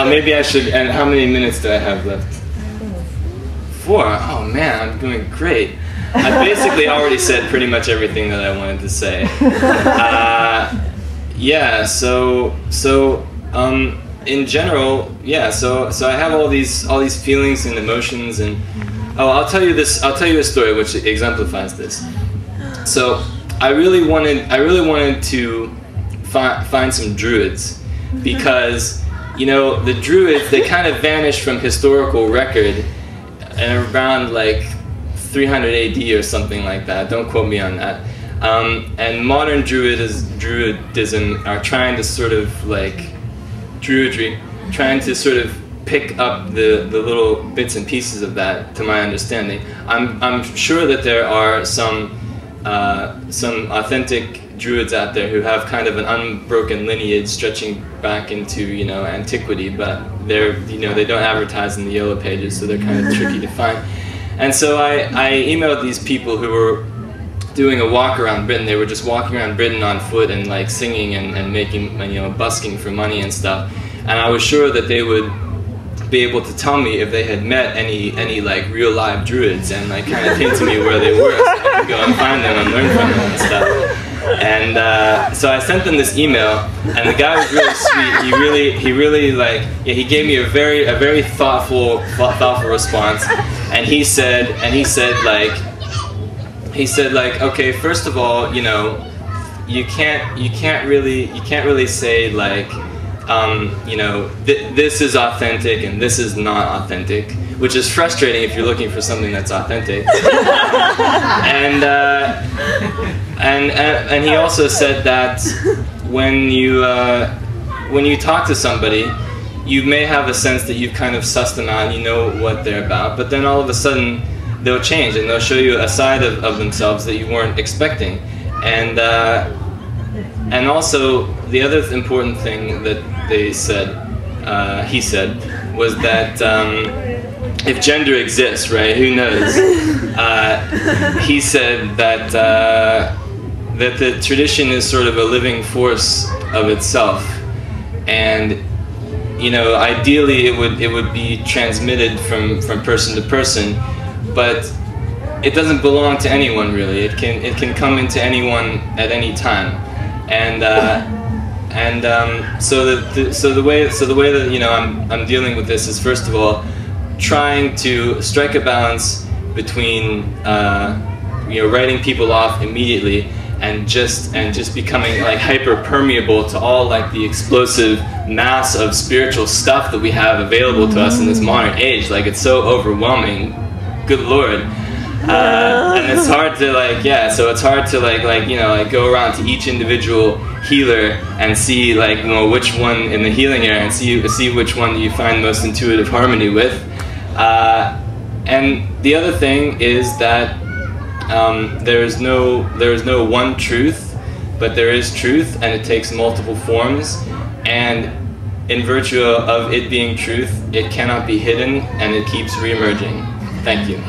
Maybe I should. And how many minutes do I have left? 4. Oh man, I'm doing great. I basically already said pretty much everything that I wanted to say. Yeah. So in general, yeah. So I have all these feelings and emotions, and I'll tell you a story which exemplifies this. So I really wanted to find some druids, because the druids, they kind of vanished from historical record and around like 300 AD or something like that. Don't quote me on that. And modern Druidism are trying to sort of like Druidry, trying to sort of pick up the little bits and pieces of that, to my understanding. I'm sure that there are some authentic Druids out there who have kind of an unbroken lineage stretching back into antiquity, but they don't advertise in the yellow pages, so they're kind of tricky to find. And so I emailed these people who were doing a walk around Britain. They were just walking around Britain on foot and like singing and making busking for money and stuff. And I was sure that they would be able to tell me if they had met any like real live Druids, and like kind of hint to me where they were, so I could go and find them and learn from them and stuff. And so I sent them this email, and the guy was really sweet. He really like, yeah, he gave me a very thoughtful response. And he said like, okay, first of all, you can't really say like, this is authentic and this is not authentic, which is frustrating if you're looking for something that's authentic. And he also said that when you talk to somebody, you may have a sense that you've kind of sussed them out and you know what they're about, but then all of a sudden they'll change and they'll show you a side of themselves that you weren't expecting. And also the other important thing that he said, was that if gender exists, right? Who knows? He said that that the tradition is sort of a living force of itself, and ideally it would be transmitted from person to person, but it doesn't belong to anyone really. It can come into anyone at any time, so the way that I'm dealing with this is, first of all, trying to strike a balance between writing people off immediately and just becoming like hyper permeable to all like the explosive mass of spiritual stuff that we have available to us in this modern age. Like, it's so overwhelming, good Lord. And it's hard to so it's hard to like go around to each individual healer and see which one in the healing area, and see which one you find most intuitive harmony with. And the other thing is that there is no one truth, but there is truth, and it takes multiple forms, and in virtue of it being truth, it cannot be hidden, and it keeps re-emerging. Thank you.